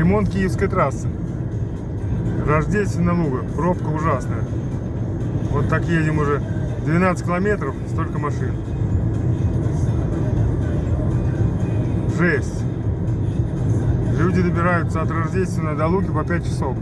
Ремонт Киевской трассы. Рождественная Луга. Пробка ужасная. Вот так едем уже 12 километров, столько машин. Жесть. Люди добираются от Рождественной до Луги по 5 часов.